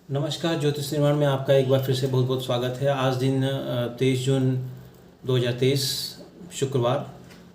नमस्कार, ज्योतिष निर्माण में आपका एक बार फिर से बहुत बहुत स्वागत है। आज दिन 23 जून 2023 शुक्रवार।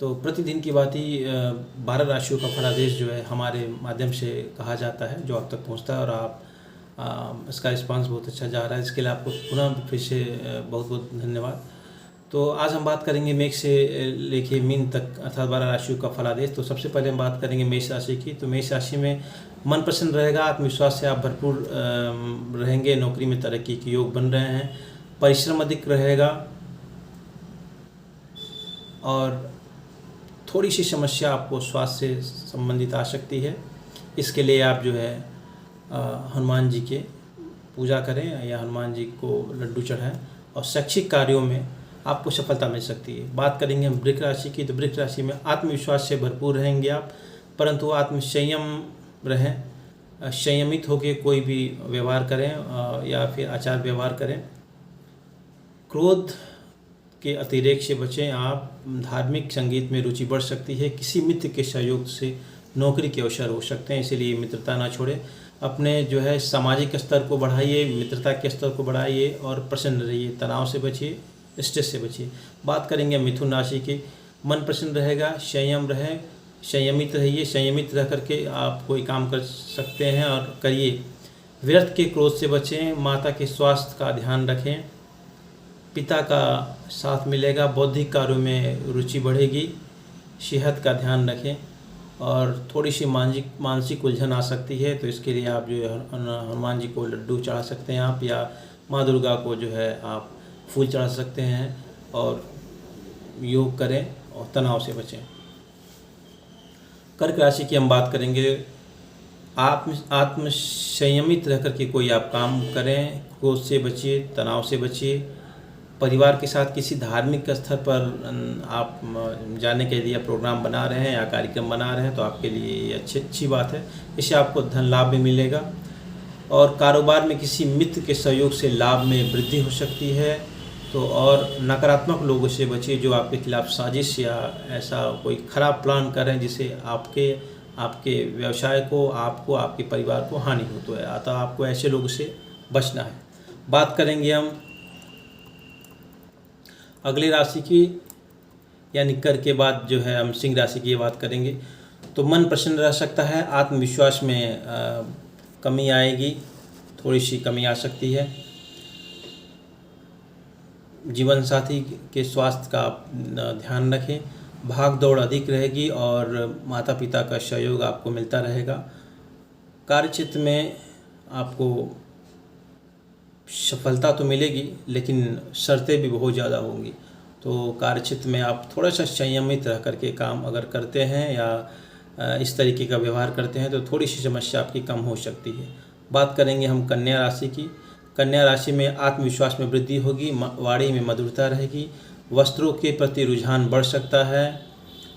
तो प्रतिदिन की भांति 12 राशियों का फलादेश जो है हमारे माध्यम से कहा जाता है, जो आप तक पहुंचता है और आप इसका रिस्पांस बहुत अच्छा जा रहा है। इसके लिए आपको पुनः फिर से बहुत बहुत धन्यवाद। तो आज हम बात करेंगे मेष से लेके मीन तक अर्थात 12 राशियों का फलादेश। तो सबसे पहले हम बात करेंगे मेष राशि की। तो मेष राशि में मन प्रसन्न रहेगा, आत्मविश्वास से आप भरपूर रहेंगे, नौकरी में तरक्की के योग बन रहे हैं, परिश्रम अधिक रहेगा और थोड़ी सी समस्या आपको स्वास्थ्य से संबंधित आ सकती है। इसके लिए आप जो है हनुमान जी के पूजा करें या हनुमान जी को लड्डू चढ़ाएं और शैक्षिक कार्यों में आपको सफलता मिल सकती है। बात करेंगे हम वृश्चिक राशि की। तो वृश्चिक राशि में आत्मविश्वास से भरपूर रहेंगे आप, परंतु आत्मसंयम रहें, संयमित होकर कोई भी व्यवहार करें या फिर आचार व्यवहार करें। क्रोध के अतिरेक से बचें आप। धार्मिक संगीत में रुचि बढ़ सकती है, किसी मित्र के सहयोग से नौकरी के अवसर हो सकते हैं, इसीलिए मित्रता ना छोड़ें। अपने जो है सामाजिक स्तर को बढ़ाइए, मित्रता के स्तर को बढ़ाइए और प्रसन्न रहिए, तनाव से बचिए, स्ट्रेस से बचिए। बात करेंगे मिथुन राशि की। मन प्रसन्न रहेगा, संयम रहे, संयमित रहिए, संयमित रह करके आप कोई काम कर सकते हैं और करिए। व्यर्थ के क्रोध से बचें, माता के स्वास्थ्य का ध्यान रखें, पिता का साथ मिलेगा, बौद्धिक कार्यों में रुचि बढ़ेगी, सेहत का ध्यान रखें और थोड़ी सी मानसिक उलझन आ सकती है। तो इसके लिए आप जो है हनुमान जी को लड्डू चढ़ा सकते हैं आप, या माँ दुर्गा को जो है आप फूल चढ़ा सकते हैं और योग करें और तनाव से बचें। कर्क राशि की हम बात करेंगे। आत्म संयमित रह करके कोई आप काम करें, क्रोध से बचिए, तनाव से बचिए। परिवार के साथ किसी धार्मिक स्तर पर आप जाने के लिए प्रोग्राम बना रहे हैं या कार्यक्रम बना रहे हैं तो आपके लिए ये अच्छी बात है, इससे आपको धन लाभ भी मिलेगा। और कारोबार में किसी मित्र के सहयोग से लाभ में वृद्धि हो सकती है। तो और नकारात्मक लोगों से बचिए जो आपके खिलाफ साजिश या ऐसा कोई खराब प्लान करें जिससे आपके व्यवसाय को, आपको, आपके परिवार को हानि हो। तो अतः आपको ऐसे लोगों से बचना है। बात करेंगे हम अगली राशि की, यानी कर के बाद जो है हम सिंह राशि की बात करेंगे। तो मन प्रसन्न रह सकता है, आत्मविश्वास में कमी आएगी, थोड़ी सी कमी आ सकती है। जीवन साथी के स्वास्थ्य का ध्यान रखें, भाग दौड़ अधिक रहेगी और माता पिता का सहयोग आपको मिलता रहेगा। कार्यक्षेत्र में आपको सफलता तो मिलेगी लेकिन शर्तें भी बहुत ज़्यादा होंगी। तो कार्यक्षेत्र में आप थोड़ा सा संयमित रह करके काम अगर करते हैं या इस तरीके का व्यवहार करते हैं तो थोड़ी सी समस्या आपकी कम हो सकती है। बात करेंगे हम कन्या राशि की। कन्या राशि में आत्मविश्वास में वृद्धि होगी, वाणी में मधुरता रहेगी, वस्त्रों के प्रति रुझान बढ़ सकता है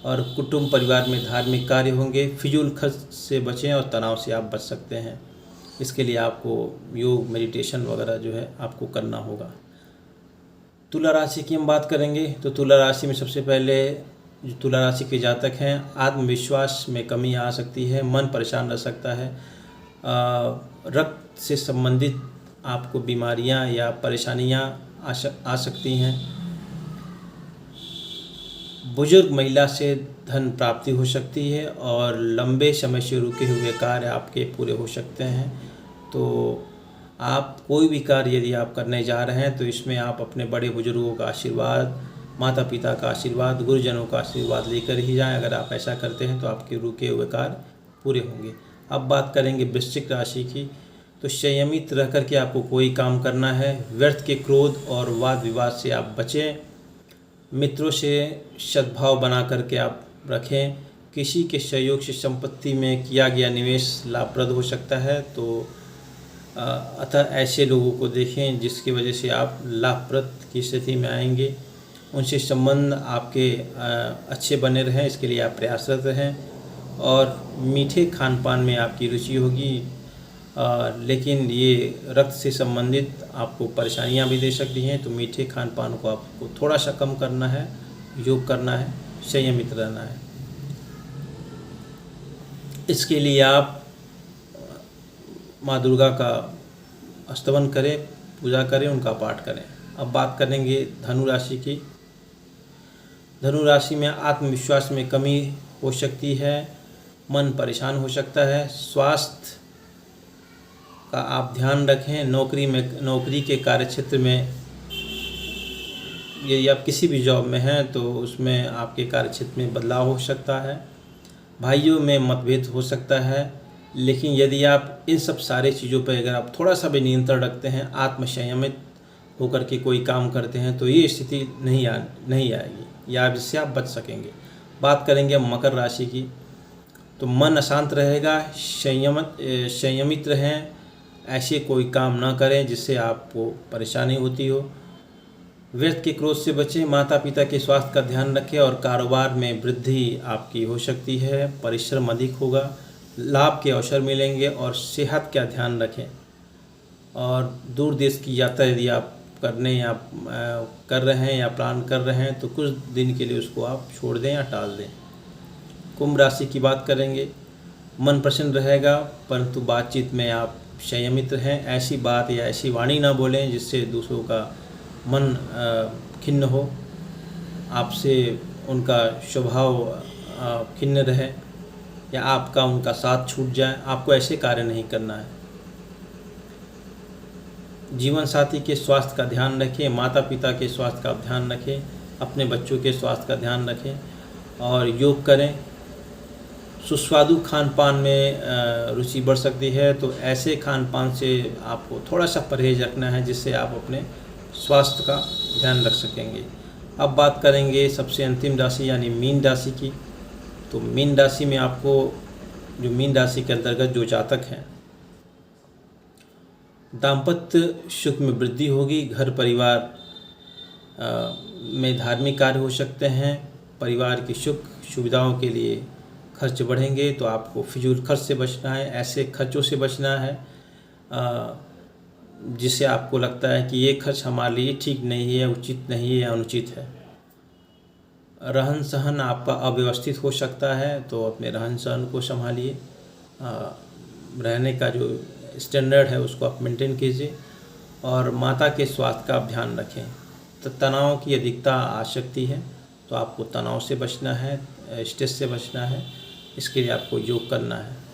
और कुटुंब परिवार में धार्मिक कार्य होंगे। फिजूल खर्च से बचें और तनाव से आप बच सकते हैं। इसके लिए आपको योग, मेडिटेशन वगैरह जो है आपको करना होगा। तुला राशि की हम बात करेंगे। तो तुला राशि में सबसे पहले जो तुला राशि के जातक हैं, आत्मविश्वास में कमी आ सकती है, मन परेशान रह सकता है, रक्त से संबंधित आपको बीमारियां या परेशानियां आ सकती हैं। बुजुर्ग महिला से धन प्राप्ति हो सकती है और लंबे समय से रुके हुए कार्य आपके पूरे हो सकते हैं। तो आप कोई भी कार्य यदि आप करने जा रहे हैं तो इसमें आप अपने बड़े बुजुर्गों का आशीर्वाद, माता पिता का आशीर्वाद, गुरुजनों का आशीर्वाद लेकर ही जाएं। अगर आप ऐसा करते हैं तो आपके रुके हुए कार्य पूरे होंगे। अब बात करेंगे वृश्चिक राशि की। तो संयमित रह करके आपको कोई काम करना है। व्यर्थ के क्रोध और वाद विवाद से आप बचें। मित्रों से सद्भाव बना करके आप रखें। किसी के सहयोग से संपत्ति में किया गया निवेश लाभप्रद हो सकता है। तो अतः ऐसे लोगों को देखें जिसकी वजह से आप लाभप्रद की स्थिति में आएंगे। उनसे संबंध आपके अच्छे बने रहें, इसके लिए आप प्रयासरत रहें। और मीठे खान पान में आपकी रुचि होगी, लेकिन ये रक्त से संबंधित आपको परेशानियां भी दे सकती हैं। तो मीठे खान पान को आपको थोड़ा सा कम करना है, योग करना है, संयमित रहना है। इसके लिए आप माँ दुर्गा का स्तवन करें, पूजा करें, उनका पाठ करें। अब बात करेंगे धनु राशि की। धनु राशि में आत्मविश्वास में कमी हो सकती है, मन परेशान हो सकता है। स्वास्थ्य का आप ध्यान रखें। नौकरी के कार्यक्षेत्र में, यदि आप किसी भी जॉब में हैं तो उसमें आपके कार्यक्षेत्र में बदलाव हो सकता है। भाइयों में मतभेद हो सकता है, लेकिन यदि आप इन सब सारे चीज़ों पर अगर आप थोड़ा सा भी नियंत्रण रखते हैं, आत्मसंयमित होकर के कोई काम करते हैं, तो ये स्थिति नहीं आएगी या इससे आप बच सकेंगे। बात करेंगे मकर राशि की। तो मन अशांत रहेगा, संयमित रहें, ऐसे कोई काम ना करें जिससे आपको परेशानी होती हो। व्यर्थ के क्रोध से बचें, माता पिता के स्वास्थ्य का ध्यान रखें और कारोबार में वृद्धि आपकी हो सकती है। परिश्रम अधिक होगा, लाभ के अवसर मिलेंगे और सेहत का ध्यान रखें। और दूर देश की यात्रा यदि आप कर रहे हैं या प्लान कर रहे हैं तो कुछ दिन के लिए उसको आप छोड़ दें या टाल दें। कुंभ राशि की बात करेंगे। मन प्रसन्न रहेगा, परंतु बातचीत में आप संयमित रहें। ऐसी बात या ऐसी वाणी ना बोलें जिससे दूसरों का मन खिन्न हो, आपसे उनका स्वभाव खिन्न रहे या आपका उनका साथ छूट जाए। आपको ऐसे कार्य नहीं करना है। जीवन साथी के स्वास्थ्य का ध्यान रखें, माता पिता के स्वास्थ्य का ध्यान रखें, अपने बच्चों के स्वास्थ्य का ध्यान रखें और योग करें। सुस्वादु खान पान में रुचि बढ़ सकती है, तो ऐसे खान पान से आपको थोड़ा सा परहेज रखना है जिससे आप अपने स्वास्थ्य का ध्यान रख सकेंगे। अब बात करेंगे सबसे अंतिम राशि यानी मीन राशि की। तो मीन राशि में आपको, जो मीन राशि के अंतर्गत जो जातक हैं, दाम्पत्य सुख में वृद्धि होगी। घर परिवार में धार्मिक कार्य हो सकते हैं। परिवार की सुख सुविधाओं के लिए खर्च बढ़ेंगे, तो आपको फिजूल खर्च से बचना है। ऐसे खर्चों से बचना है जिससे आपको लगता है कि ये खर्च हमारे लिए ठीक नहीं है, उचित नहीं है या अनुचित है। रहन सहन आपका अव्यवस्थित हो सकता है, तो अपने रहन सहन को संभालिए। रहने का जो स्टैंडर्ड है उसको आप मेंटेन कीजिए और माता के स्वास्थ्य का आप ध्यान रखें। तो तनाव की अधिकता आ सकती है, तो आपको तनाव से बचना है, स्ट्रेस से बचना है। इसके लिए आपको योग करना है।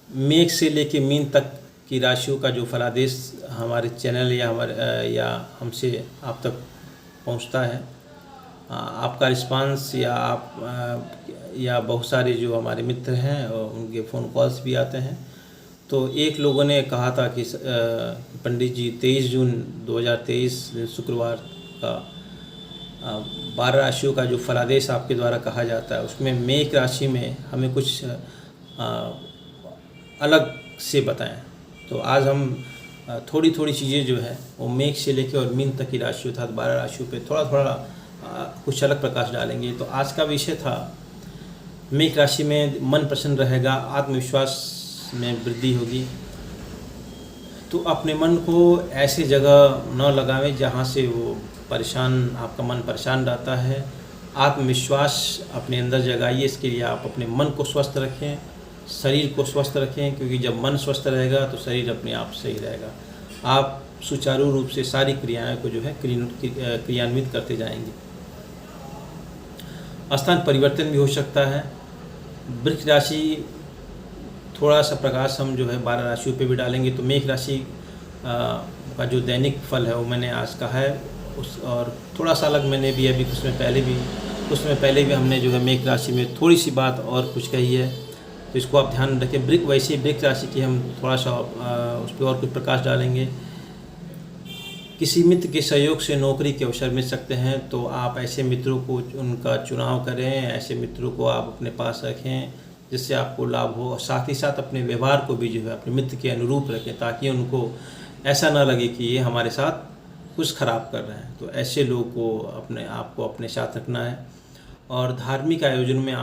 मेष से लेके मीन तक की राशियों का जो फलादेश हमारे चैनल या हमसे आप तक पहुंचता है, आपका रिस्पांस या बहुत सारे जो हमारे मित्र हैं उनके फ़ोन कॉल्स भी आते हैं। तो एक लोगों ने कहा था कि पंडित जी 23 जून 2023 शुक्रवार का 12 राशियों का जो फलादेश आपके द्वारा कहा जाता है, उसमें मेष राशि में हमें कुछ अलग से बताएं। तो आज हम थोड़ी थोड़ी चीज़ें जो है वो मेष से लेकर और मीन तक की राशियों अर्थात 12 राशियों पे थोड़ा थोड़ा कुछ अलग प्रकाश डालेंगे। तो आज का विषय था मेष राशि में मन प्रसन्न रहेगा, आत्मविश्वास में वृद्धि होगी। तो अपने मन को ऐसे जगह न लगावें जहाँ से वो आपका मन परेशान रहता है। आत्मविश्वास अपने अंदर जगाइए। इसके लिए आप अपने मन को स्वस्थ रखें, शरीर को स्वस्थ रखें, क्योंकि जब मन स्वस्थ रहेगा तो शरीर अपने आप सही रहेगा। आप सुचारू रूप से सारी क्रियाएं को जो है क्रियान्वित करते जाएंगे। स्थान परिवर्तन भी हो सकता है। वृश्चिक राशि थोड़ा सा प्रकाश हम जो है 12 राशियों पे भी डालेंगे। तो मेष राशि का जो दैनिक फल है वो मैंने आज कहा है, और थोड़ा सा अलग मैंने भी अभी उसमें पहले भी हमने जो है मेष राशि में थोड़ी सी बात और कुछ कही है, तो इसको आप ध्यान रखें। वृश्चिक राशि की हम थोड़ा सा उस पर और कुछ प्रकाश डालेंगे। किसी मित्र के सहयोग से नौकरी के अवसर मिल सकते हैं, तो आप ऐसे मित्रों को उनका चुनाव करें, ऐसे मित्रों को आप अपने पास रखें जिससे आपको लाभ हो। और साथ ही साथ अपने व्यवहार को भी जो है अपने मित्र के अनुरूप रखें, ताकि उनको ऐसा ना लगे कि ये हमारे साथ कुछ खराब कर रहे हैं। तो ऐसे लोगों को आपको अपने साथ रखना है। और धार्मिक आयोजन में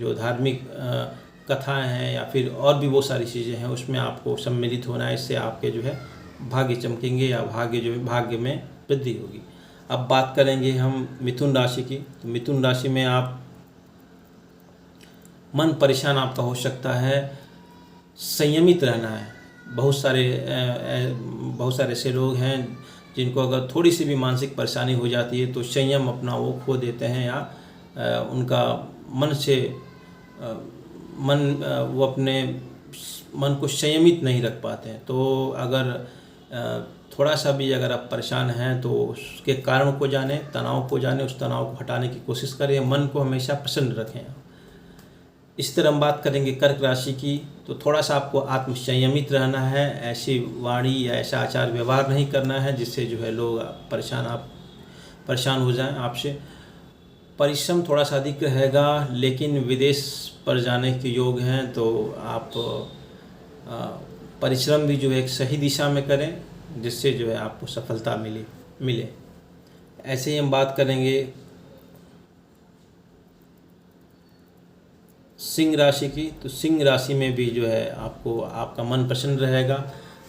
जो धार्मिक कथाएं हैं या फिर और भी बहुत सारी चीज़ें हैं उसमें आपको सम्मिलित होना है। इससे आपके जो है भाग्य चमकेंगे या भाग्य में वृद्धि होगी। अब बात करेंगे हम मिथुन राशि की। तो मिथुन राशि में आप मन परेशान आपका हो सकता है, संयमित रहना है। बहुत सारे ऐसे लोग हैं जिनको अगर थोड़ी सी भी मानसिक परेशानी हो जाती है तो संयम अपना वो खो देते हैं, या उनका मन से वो अपने मन को संयमित नहीं रख पाते हैं। तो अगर थोड़ा सा भी अगर आप परेशान हैं तो उसके कारण को जानें, तनाव को जानें, उस तनाव को हटाने की कोशिश करें, मन को हमेशा प्रसन्न रखें। इस तरह हम बात करेंगे कर्क राशि की, तो थोड़ा सा आपको आत्म संयमित रहना है। ऐसी वाणी या ऐसा आचार व्यवहार नहीं करना है जिससे जो है लोग परेशान हो जाएं आपसे। परिश्रम थोड़ा सा अधिक रहेगा, लेकिन विदेश पर जाने के योग हैं, तो आप परिश्रम भी जो है एक सही दिशा में करें जिससे जो है आपको सफलता मिले। ऐसे ही हम बात करेंगे सिंह राशि की, तो सिंह राशि में भी जो है आपको आपका मन प्रसन्न रहेगा,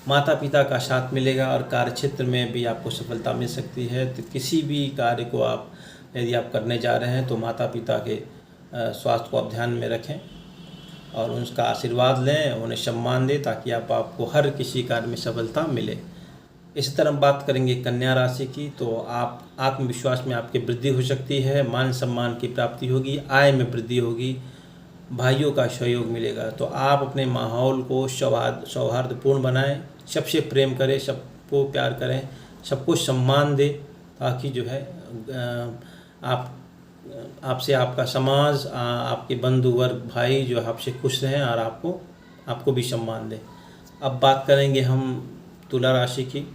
माता पिता का साथ मिलेगा और कार्य क्षेत्र में भी आपको सफलता मिल सकती है। तो किसी भी कार्य को यदि आप करने जा रहे हैं तो माता पिता के स्वास्थ्य को आप ध्यान में रखें और उनका आशीर्वाद लें, उन्हें सम्मान दें ताकि आपको हर किसी कार्य में सफलता मिले। इसी तरह हम बात करेंगे कन्या राशि की, तो आप आत्मविश्वास में आपकी वृद्धि हो सकती है, मान सम्मान की प्राप्ति होगी, आय में वृद्धि होगी, भाइयों का सहयोग मिलेगा। तो आप अपने माहौल को सौहार्दपूर्ण बनाएं, सबसे प्रेम करें, सबको प्यार करें, सबको सम्मान दें, ताकि जो है आपसे आपका समाज, आपके बंधु वर्ग, भाई जो आपसे खुश रहें और आपको भी सम्मान दें। अब बात करेंगे हम तुला राशि की।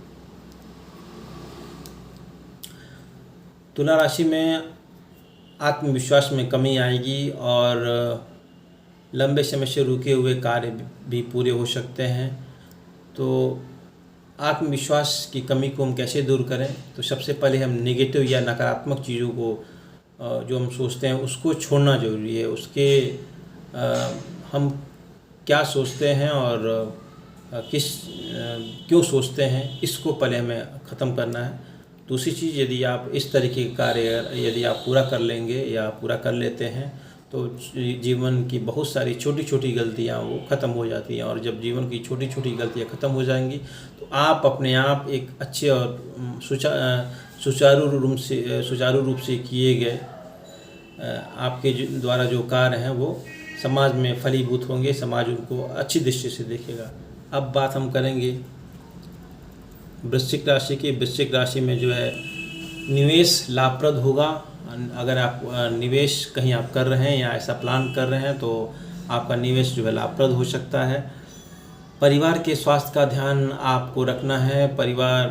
तुला राशि में आत्मविश्वास में कमी आएगी और लंबे समय से रुके हुए कार्य भी पूरे हो सकते हैं। तो आत्मविश्वास की कमी को हम कैसे दूर करें? तो सबसे पहले हम नेगेटिव या नकारात्मक चीज़ों को जो हम सोचते हैं उसको छोड़ना ज़रूरी है। हम क्या सोचते हैं और क्यों सोचते हैं, इसको पहले हमें ख़त्म करना है। दूसरी चीज़, यदि आप इस तरीके के कार्य यदि आप पूरा कर लेंगे या पूरा कर लेते हैं तो जीवन की बहुत सारी छोटी छोटी गलतियाँ वो ख़त्म हो जाती हैं, और जब जीवन की छोटी छोटी गलतियाँ ख़त्म हो जाएंगी तो आप अपने आप एक अच्छे और सुचारू रूप से किए गए आपके द्वारा जो कार्य हैं वो समाज में फलीभूत होंगे, समाज उनको अच्छी दृष्टि से देखेगा। अब बात हम करेंगे वृश्चिक राशि की। वृश्चिक राशि में जो है निवेश लाभप्रद होगा। अगर आप निवेश कहीं आप कर रहे हैं या ऐसा प्लान कर रहे हैं तो आपका निवेश जो है लाभप्रद हो सकता है। परिवार के स्वास्थ्य का ध्यान आपको रखना है। परिवार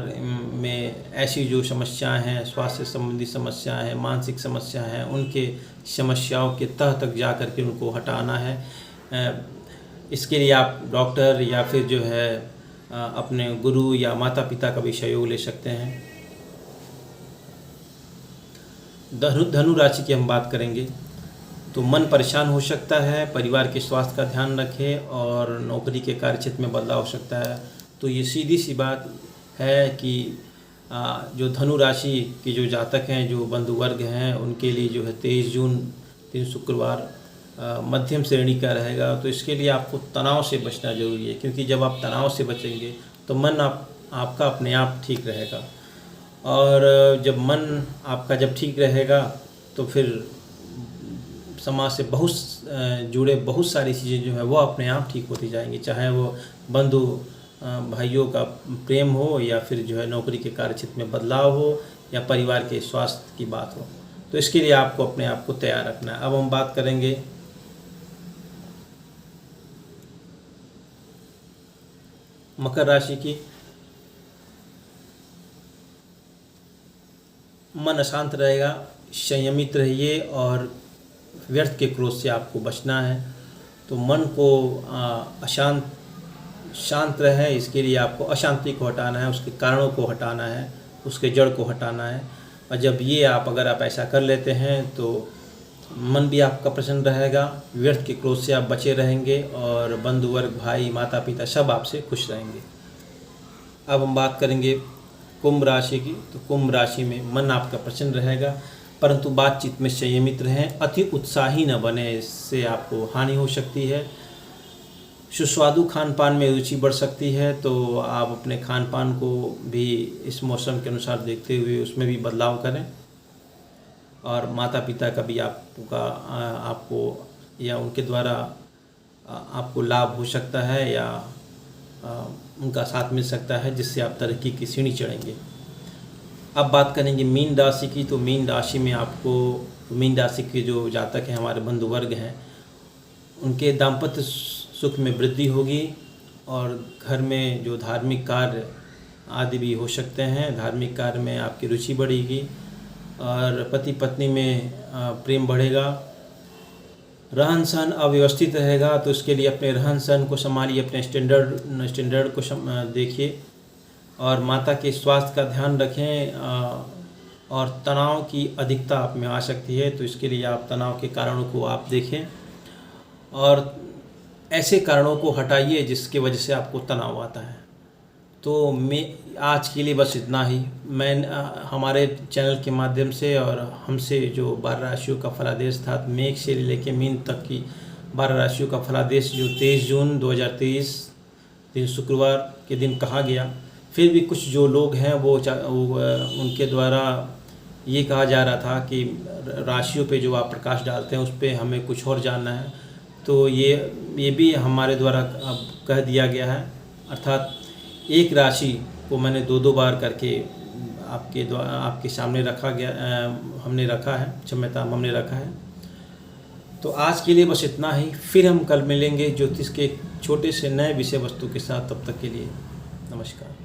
में ऐसी जो समस्याएं हैं, स्वास्थ्य संबंधी समस्याएं हैं, मानसिक समस्याएं हैं, उनके समस्याओं के तह तक जा कर के उनको हटाना है। इसके लिए आप डॉक्टर या फिर जो है अपने गुरु या माता पिता का भी सहयोग ले सकते हैं। धनु राशि की हम बात करेंगे, तो मन परेशान हो सकता है, परिवार के स्वास्थ्य का ध्यान रखें और नौकरी के कार्य क्षेत्र में बदलाव हो सकता है। तो ये सीधी सी बात है कि जो धनु राशि के जो जातक हैं, जो बंधु वर्ग हैं, उनके लिए जो है 23 जून दिन शुक्रवार मध्यम श्रेणी का रहेगा। तो इसके लिए आपको तनाव से बचना जरूरी है, क्योंकि जब आप तनाव से बचेंगे तो मन आपका अपने आप ठीक रहेगा, और जब मन आपका जब ठीक रहेगा तो फिर समाज से जुड़े बहुत सारी चीज़ें जो है वो अपने आप ठीक होती जाएंगी, चाहे वो बंधु भाइयों का प्रेम हो या फिर जो है नौकरी के कार्य क्षेत्र में बदलाव हो या परिवार के स्वास्थ्य की बात हो। तो इसके लिए आपको अपने आप को तैयार रखना है। अब हम बात करेंगे मकर राशि की। मन अशांत रहेगा, संयमित रहिए और व्यर्थ के क्रोध से आपको बचना है। तो मन को शांत रहे, इसके लिए आपको अशांति को हटाना है, उसके कारणों को हटाना है, उसके जड़ को हटाना है। और जब अगर आप ऐसा कर लेते हैं तो मन भी आपका प्रसन्न रहेगा, व्यर्थ के क्रोध से आप बचे रहेंगे और बंधु वर्ग, भाई, माता पिता सब आपसे खुश रहेंगे। अब हम बात करेंगे कुंभ राशि की। तो कुंभ राशि में मन आपका प्रसन्न रहेगा, परंतु बातचीत में संयमित रहें, अति उत्साही न बने, इससे आपको हानि हो सकती है। सुस्वादु खान पान में रुचि बढ़ सकती है, तो आप अपने खान पान को भी इस मौसम के अनुसार देखते हुए उसमें भी बदलाव करें। और माता पिता का भी आपको या उनके द्वारा आपको लाभ हो सकता है या उनका साथ मिल सकता है, जिससे आप तरक्की की सीढ़ी चढ़ेंगे। अब बात करेंगे मीन राशि की। तो मीन राशि में आपको, मीन राशि के जो जातक हैं, हमारे बंधु वर्ग हैं, उनके दाम्पत्य सुख में वृद्धि होगी और घर में जो धार्मिक कार्य आदि भी हो सकते हैं, धार्मिक कार्य में आपकी रुचि बढ़ेगी और पति पत्नी में प्रेम बढ़ेगा। रहन सहन अव्यवस्थित रहेगा, तो इसके लिए अपने रहन सहन को संभालिए, अपने स्टैंडर्ड को देखिए और माता के स्वास्थ्य का ध्यान रखें। और तनाव की अधिकता आप में आ सकती है, तो इसके लिए आप तनाव के कारणों को आप देखें और ऐसे कारणों को हटाइए जिसकी वजह से आपको तनाव आता है। तो मैं आज के लिए बस इतना ही। मैं हमारे चैनल के माध्यम से और हमसे जो 12 राशियों का फलादेश था, मेष से लेकर मीन तक की 12 राशियों का फलादेश जो 23 जून 2023 दिन शुक्रवार के दिन कहा गया, फिर भी कुछ जो लोग हैं वो उनके द्वारा ये कहा जा रहा था कि राशियों पे जो आप प्रकाश डालते हैं उस पर हमें कुछ और जानना है, तो ये भी हमारे द्वारा अब कह दिया गया है। अर्थात एक राशि को मैंने दो बार करके आपके सामने रखा गया, हमने रखा है, क्षम्यता, हमने रखा है। तो आज के लिए बस इतना ही। फिर हम कल मिलेंगे ज्योतिष के एक छोटे से नए विषय वस्तु के साथ। तब तक के लिए नमस्कार।